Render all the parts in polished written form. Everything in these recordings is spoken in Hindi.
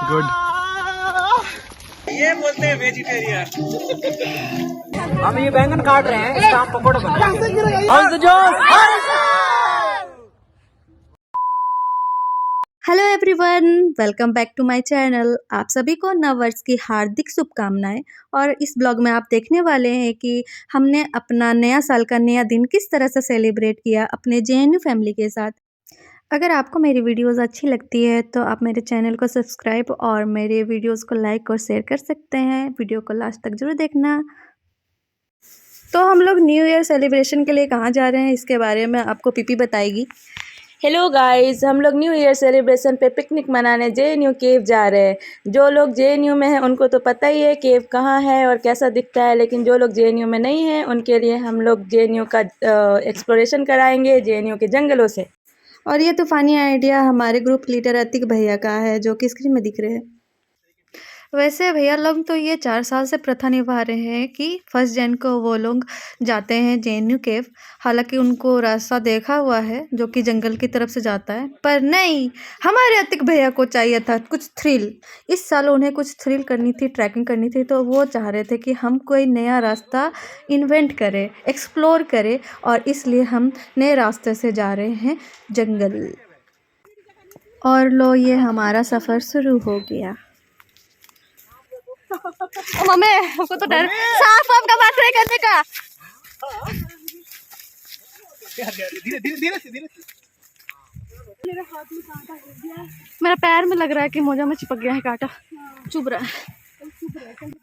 गुड। ये बोलते हैं वेजिटेरियन। हम ये बैंगन काट रहे हैं, इसका हम पकौड़े बनाएंगे। Hello everyone, welcome back to my channel. आप सभी को नव वर्ष की हार्दिक शुभकामनाएं। और इस ब्लॉग में आप देखने वाले हैं कि हमने अपना नया साल का नया दिन किस तरह से सेलिब्रेट किया अपने जेएनयू फैमिली के साथ। अगर आपको मेरी वीडियोस अच्छी लगती है तो आप मेरे चैनल को सब्सक्राइब और मेरे वीडियोस को लाइक और शेयर कर सकते हैं। वीडियो को लास्ट तक जरूर देखना। तो हम लोग न्यू ईयर सेलिब्रेशन के लिए कहाँ जा रहे हैं इसके बारे में आपको पीपी बताएगी। हेलो गाइस, हम लोग न्यू ईयर सेलिब्रेशन पे पिकनिक मनाने जेएनयू केव जा रहे हैं। जो लोग जेएनयू में हैं उनको तो पता ही है केव कहाँ है और कैसा दिखता है, लेकिन जो लोग जेएनयू में नहीं हैं उनके लिए हम लोग जेएनयू का एक्सप्लोरेशन कराएंगे जेएनयू के जंगलों से। और ये तूफ़ानी आइडिया हमारे ग्रुप लीडर अतिक भैया का है, जो कि स्क्रीन में दिख रहे हैं। वैसे भैया लोग तो ये 4 साल से प्रथा निभा रहे हैं कि 1 जन को वो लोग जाते हैं जेएनयू केव। हालांकि उनको रास्ता देखा हुआ है जो कि जंगल की तरफ से जाता है, पर नहीं, हमारे अतिक भैया को चाहिए था कुछ थ्रिल। इस साल उन्हें कुछ थ्रिल करनी थी, ट्रैकिंग करनी थी, तो वो चाह रहे थे कि हम कोई नया रास्ता इन्वेंट करें, एक्सप्लोर करें, और इसलिए हम नए रास्ते से जा रहे हैं जंगल। और लो, ये हमारा सफ़र शुरू हो गया। मम्मी, हमको तो डर, साफ साफ का बात नहीं करने का। धीरे धीरे धीरे से मेरा पैर में लग रहा है कि मोजा में चिपक गया है कांटा, चुभ रहा है।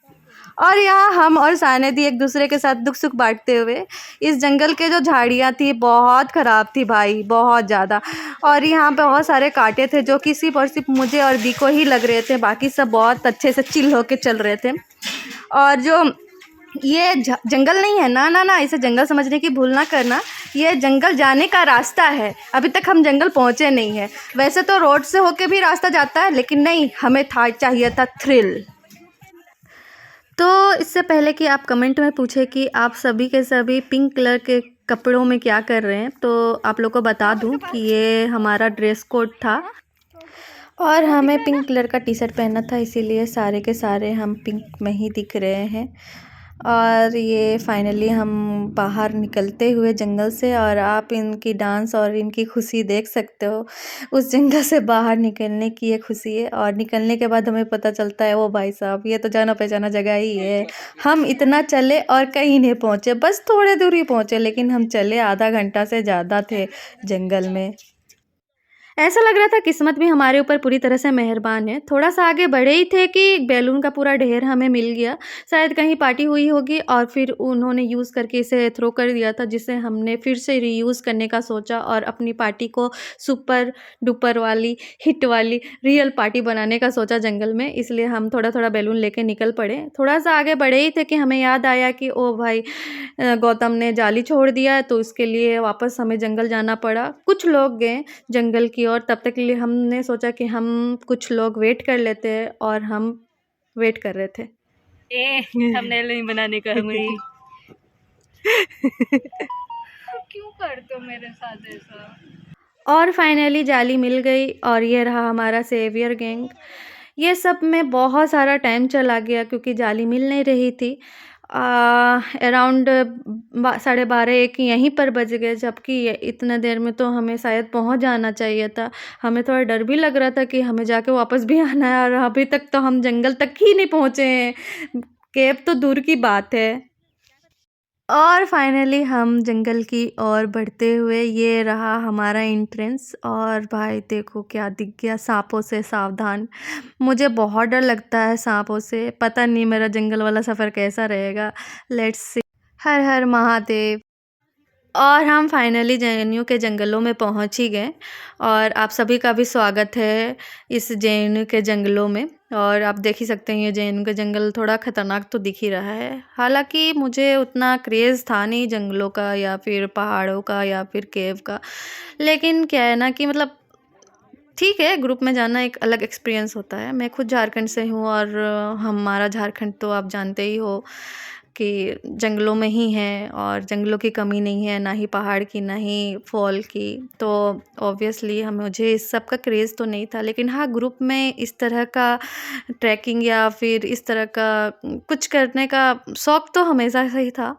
और यहाँ हम और सानेदी एक दूसरे के साथ दुख सुख बांटते हुए। इस जंगल के जो झाड़ियाँ थी बहुत ख़राब थी भाई, बहुत ज़्यादा। और यहाँ पे बहुत सारे कांटे थे जो कि सिर्फ और सिर्फ मुझे और दी को ही लग रहे थे, बाकी सब बहुत अच्छे से चिल होके चल रहे थे। और जो ये जंगल नहीं है ना ना ना, इसे जंगल समझने की भूल ना करना। ये जंगल जाने का रास्ता है, अभी तक हम जंगल पहुँचे नहीं है। वैसे तो रोड से होके भी रास्ता जाता है, लेकिन नहीं, हमें चाहिए था थ्रिल। तो इससे पहले कि आप कमेंट में पूछे कि आप सभी के सभी पिंक कलर के कपड़ों में क्या कर रहे हैं, तो आप लोग को बता दूं कि ये हमारा ड्रेस कोड था और हमें पिंक कलर का टी शर्ट पहनना था, इसीलिए सारे के सारे हम पिंक में ही दिख रहे हैं। और ये फाइनली हम बाहर निकलते हुए जंगल से, और आप इनकी डांस और इनकी खुशी देख सकते हो। उस जंगल से बाहर निकलने की ये खुशी है, और निकलने के बाद हमें पता चलता है, वो भाई साहब, ये तो जाना पहचाना जगह ही है। हम इतना चले और कहीं नहीं पहुँचे, बस थोड़े दूर ही पहुँचे, लेकिन हम चले आधा घंटा से ज़्यादा थे जंगल में। ऐसा लग रहा था किस्मत भी हमारे ऊपर पूरी तरह से मेहरबान है। थोड़ा सा आगे बढ़े ही थे कि बैलून का पूरा ढेर हमें मिल गया। शायद कहीं पार्टी हुई होगी और फिर उन्होंने यूज़ करके इसे थ्रो कर दिया था, जिसे हमने फिर से रीयूज़ करने का सोचा और अपनी पार्टी को सुपर डुपर वाली, हिट वाली, रियल पार्टी बनाने का सोचा जंगल में। इसलिए हम थोड़ा थोड़ा बैलून लेके निकल पड़े। थोड़ा सा आगे बढ़े ही थे कि हमें याद आया कि ओ भाई, गौतम ने जाली छोड़ दिया है, तो उसके लिए वापस हमें जंगल जाना पड़ा। कुछ लोग गए जंगल की ओर, तब तक के लिए हमने सोचा कि हम कुछ लोग वेट कर लेते हैं, और हम वेट कर रहे थे। थंबनेल नहीं बनाने का हमें। क्यों करते हो मेरे साथ ऐसा? और फाइनली जाली मिल गई, और ये रहा हमारा सेवियर गैंग। ये सब में बहुत सारा टाइम चला गया क्योंकि जाली मिल नहीं रही थी। अराउंड 12:30-1 यहीं पर बज गए, जबकि इतना देर में तो हमें शायद पहुंच जाना चाहिए था। हमें थोड़ा डर भी लग रहा था कि हमें जाके वापस भी आना है, और अभी तक तो हम जंगल तक ही नहीं पहुंचे हैं, केव तो दूर की बात है। और फाइनली हम जंगल की ओर बढ़ते हुए, ये रहा हमारा एंट्रेंस। और भाई देखो क्या दिख गया, सांपों से सावधान। मुझे बहुत डर लगता है सांपों से, पता नहीं मेरा जंगल वाला सफ़र कैसा रहेगा। Let's see. हर हर महादेव। और हम फाइनली जेएनयू के जंगलों में पहुंच ही गए, और आप सभी का भी स्वागत है इस जेएनयू के जंगलों में। और आप देख ही सकते हैं ये जेएनयू का जंगल थोड़ा ख़तरनाक तो दिख ही रहा है। हालांकि मुझे उतना क्रेज़ था नहीं जंगलों का या फिर पहाड़ों का या फिर केव का, लेकिन क्या है ना कि मतलब ठीक है, ग्रुप में जाना एक अलग एक्सपीरियंस होता है। मैं खुद झारखंड से हूँ, और हमारा झारखंड तो आप जानते ही हो, कि जंगलों में ही हैं और जंगलों की कमी नहीं है, ना ही पहाड़ की, ना ही फॉल की। तो ऑब्वियसली मुझे इस सब का क्रेज़ तो नहीं था, लेकिन हाँ, ग्रुप में इस तरह का ट्रैकिंग या फिर इस तरह का कुछ करने का शौक़ तो हमेशा से ही था।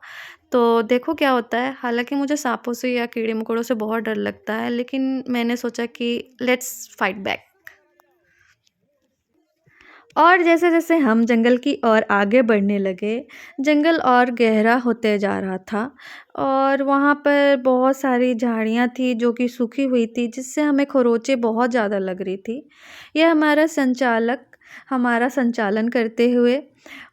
तो देखो क्या होता है। हालाँकि मुझे साँपों से या कीड़े-मकोड़ों से बहुत डर लगता है, लेकिन मैंने सोचा कि लेट्स फाइट बैक। और जैसे-जैसे हम जंगल की ओर आगे बढ़ने लगे, जंगल और गहरा होते जा रहा था और वहाँ पर बहुत सारी झाड़ियाँ थी जो कि सूखी हुई थी, जिससे हमें खरोंचें बहुत ज़्यादा लग रही थी। यह हमारा संचालक हमारा संचालन करते हुए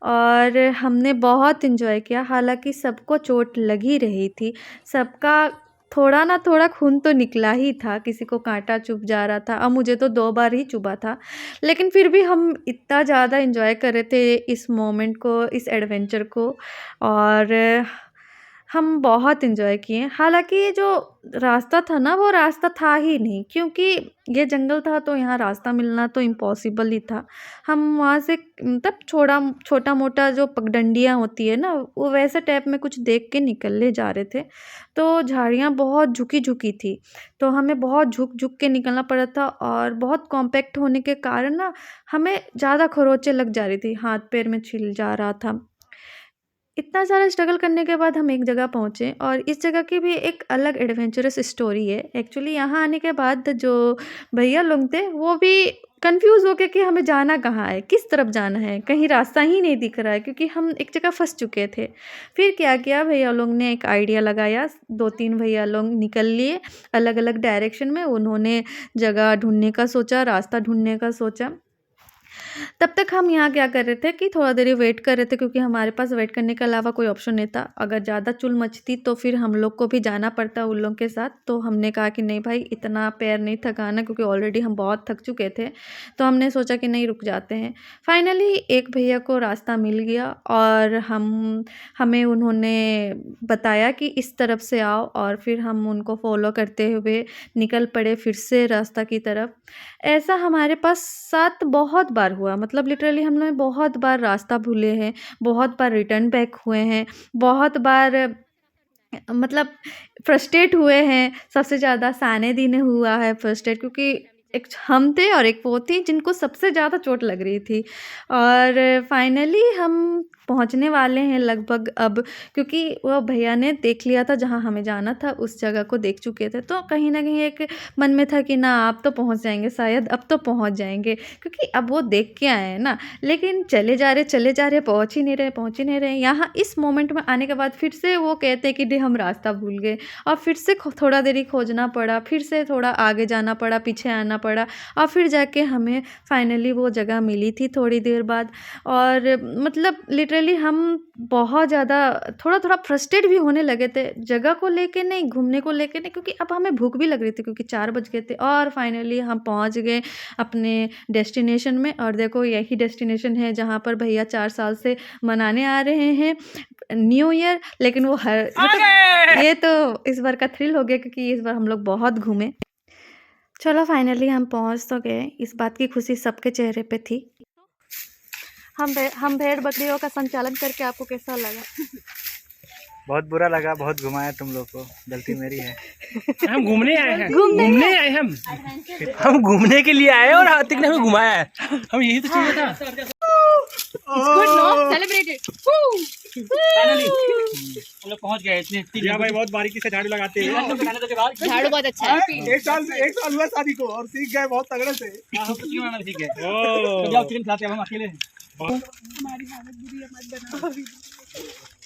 और हमने बहुत एन्जॉय किया। हालाँकि सबको चोट लग ही रही थी, सबका थोड़ा ना थोड़ा खून तो निकला ही था, किसी को काँटा चुभ जा रहा था। अब मुझे तो 2 बार ही चुभा था, लेकिन फिर भी हम इतना ज़्यादा एन्जॉय कर रहे थे इस मोमेंट को, इस एडवेंचर को और हम बहुत एन्जॉय किए। हालाँकि ये जो रास्ता था ना, वो रास्ता था ही नहीं, क्योंकि ये जंगल था तो यहाँ रास्ता मिलना तो इम्पॉसिबल ही था। हम वहाँ से मतलब छोटा-मोटा जो पगडंडियाँ होती है ना, वो वैसे टाइप में कुछ देख के निकले जा रहे थे। तो झाड़ियाँ बहुत झुकी-झुकी थी, तो हमें बहुत झुक-झुक के निकलना पड़ा था और बहुत कॉम्पैक्ट होने के कारण ना, हमें ज़्यादा खरोंचें लग जा रही थी, हाथ-पैर में छिल जा रहा था। इतना सारा स्ट्रगल करने के बाद हम एक जगह पहुँचे और इस जगह की भी एक अलग एडवेंचरस स्टोरी है। एक्चुअली यहाँ आने के बाद जो भैया लोग थे, वो भी कन्फ्यूज़ हो गए कि हमें जाना कहाँ है, किस तरफ जाना है, कहीं रास्ता ही नहीं दिख रहा है, क्योंकि हम एक जगह फँस चुके थे। फिर क्या किया, भैया लोग ने एक आइडिया लगाया, 2-3 भैया लोग निकल लिए अलग-अलग डायरेक्शन में। उन्होंने जगह ढूँढने का सोचा, रास्ता ढूँढने का सोचा। तब तक हम यहाँ क्या कर रहे थे कि थोड़ा देर वेट कर रहे थे, क्योंकि हमारे पास वेट करने के अलावा कोई ऑप्शन नहीं था। अगर ज़्यादा चुल मचती तो फिर हम लोग को भी जाना पड़ता उन लोग के साथ। तो हमने कहा कि नहीं भाई, इतना पैर नहीं थकाना, क्योंकि ऑलरेडी हम बहुत थक चुके थे। तो हमने सोचा कि नहीं, रुक जाते हैं। फाइनली एक भैया को रास्ता मिल गया और हमें उन्होंने बताया कि इस तरफ से आओ, और फिर हम उनको फॉलो करते हुए निकल पड़े फिर से रास्ता की तरफ। ऐसा हमारे पास साथ बहुत बार हुआ, मतलब लिटरली हमने बहुत बार रास्ता भूले हैं, बहुत बार रिटर्न बैक हुए हैं, बहुत बार मतलब फ्रस्ट्रेट हुए हैं। सबसे ज़्यादा साने दी ने हुआ है फ्रस्ट्रेट, क्योंकि एक हम थे और एक वो थी जिनको सबसे ज़्यादा चोट लग रही थी। और फाइनली हम पहुंचने वाले हैं लगभग अब, क्योंकि वो भैया ने देख लिया था जहां हमें जाना था, उस जगह को देख चुके थे। तो कहीं ना कहीं एक मन में था कि ना, आप तो पहुंच जाएंगे, शायद अब तो पहुंच जाएंगे, क्योंकि अब वो देख के आए हैं ना। लेकिन चले जा रहे पहुंच ही नहीं रहे। यहाँ इस मोमेंट में आने के बाद फिर से वो कहते हैं कि हम रास्ता भूल गए, और फिर से थोड़ा देरी खोजना पड़ा, फिर से थोड़ा आगे जाना पड़ा, पीछे आना पड़ा, और फिर जाके हमें फाइनली वो जगह मिली थी थोड़ी देर बाद। और मतलब लिटरली हम बहुत ज़्यादा थोड़ा फ्रस्ट्रेट भी होने लगे थे, जगह को लेके नहीं, घूमने को लेके नहीं, क्योंकि अब हमें भूख भी लग रही थी, क्योंकि 4 बज गए थे। और फाइनली हम पहुंच गए अपने डेस्टिनेशन में। और देखो, यही डेस्टिनेशन है जहां पर भैया 4 साल से मनाने आ रहे हैं न्यू ईयर। लेकिन वो मतलब ये तो इस बार का थ्रिल हो गया, क्योंकि इस बार हम लोग बहुत घूमे। चलो फाइनली हम पहुंच तो गए, इस बात की खुशी सबके चेहरे पे थी। हम भेड़ बकरियों का संचालन करके आपको कैसा लगा? बहुत बुरा लगा, बहुत घुमाया तुम लोग को, गलती मेरी है। हम घूमने आए हैं, घूमने आए हम घूमने के लिए आए और हातिक ने हमें घुमाया है। हम यही तो चाहिए था। हम लोग पहुंच गए इतने। भाई बहुत बारीकी से झाड़ू लगाते हैं, झाड़ू बहुत अच्छा है। एक साल हुआ शादी को और सीख गए बहुत तगड़े से। सीख गए हम अकेले। हमारी हालत बुरी है, मत बनाओ।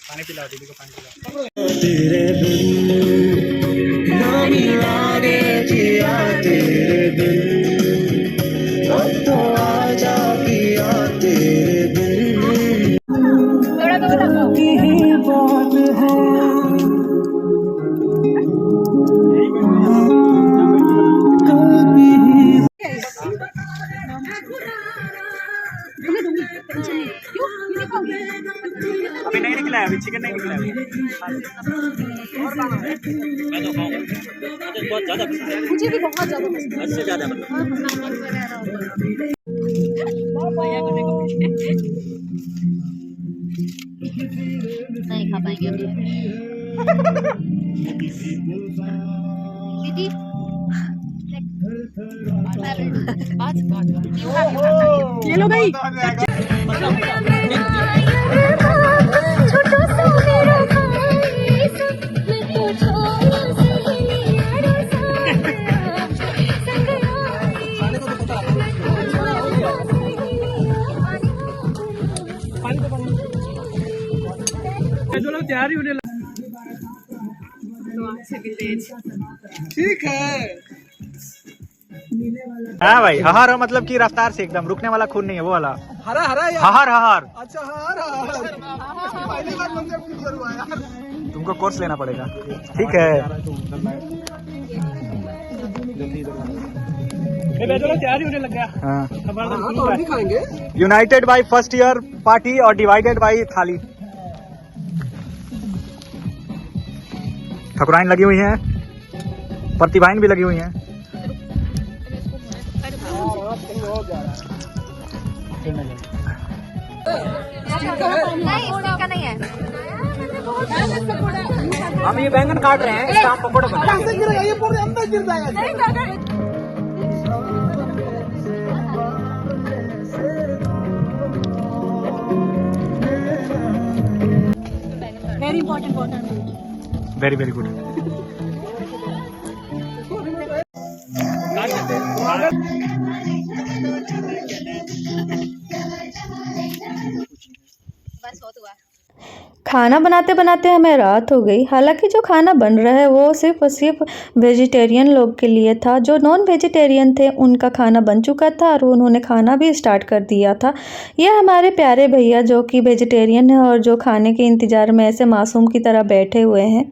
पानी पिला दीदी को, पानी पिला। तेरे बिन ना मिलागे जिया, तेरे बिन अब तो आजा पिया, तेरे बिन थोड़ा की बात है। अभी नहीं निकला है, अभी चिकन नहीं निकला है। मैं तो खाऊंगा, बहुत ज़्यादा पसंद है मुझे, भी बहुत ज़्यादा पसंद है, इससे ज़्यादा पसंद है। खा पाएंगे अभी। दीदी ये लो गई। जो लोग तैयार ही होने लगे। ठीक है। हाँ भाई, हहार मतलब कि रफ्तार से एकदम रुकने वाला खून नहीं है, वो वाला हरा हरा यार। हहार हहार। अच्छा हरा पहली बार मुझे क्लियर हुआ यार। तुमको कोर्स लेना पड़ेगा। ठीक है। जो लोग तैयार ही होने लग गया। हाँ। तो हम भी खाएंगे। United by first year party और डिवाइडेड बाई थाली। ठकुराइन लगी हुई हैं, प्रतिभाइन भी लगी हुई हैं। नहीं, इसका नहीं है। हम ये बैंगन काट रहे हैं, इसका हम पकौड़े बनाएंगे। गिरेगा ये पूरे अंदर गिर जाएगा। Very very good. खाना बनाते बनाते हमें रात हो गई। हालांकि जो खाना बन रहा है वो सिर्फ और सिर्फ वेजिटेरियन लोग के लिए था। जो नॉन वेजिटेरियन थे उनका खाना बन चुका था और उन्होंने खाना भी स्टार्ट कर दिया था। ये हमारे प्यारे भैया जो कि वेजिटेरियन है और जो खाने के इंतज़ार में ऐसे मासूम की तरह बैठे हुए हैं।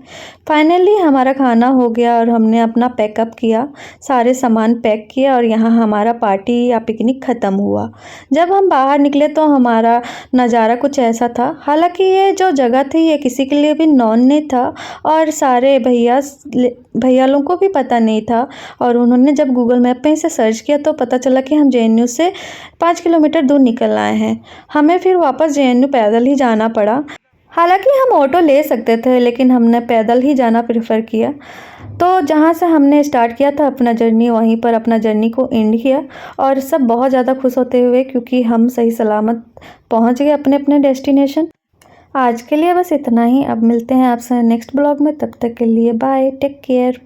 फाइनली हमारा खाना हो गया और हमने अपना पैकअप किया, सारे सामान पैक किया और यहाँ हमारा पार्टी या पिकनिक ख़त्म हुआ। जब हम बाहर निकले तो हमारा नज़ारा कुछ ऐसा था। हालांकि ये जो जगह थी ये किसी के लिए भी नॉन नहीं था और सारे भैया लोगों को भी पता नहीं था। और उन्होंने जब गूगल मैप पे इसे सर्च किया तो पता चला कि हम JNU से 5 किलोमीटर दूर निकल आए हैं। हमें फिर वापस JNU पैदल ही जाना पड़ा। हालांकि हम ऑटो ले सकते थे लेकिन हमने पैदल ही जाना प्रेफर किया। तो जहाँ से हमने स्टार्ट किया था अपना जर्नी, वहीं पर अपना जर्नी को एंड किया और सब बहुत ज़्यादा खुश होते हुए क्योंकि हम सही सलामत पहुँच गए अपने अपने डेस्टिनेशन। आज के लिए बस इतना ही। अब मिलते हैं आपसे नेक्स्ट ब्लॉग में, तब तक के लिए बाय, टेक केयर।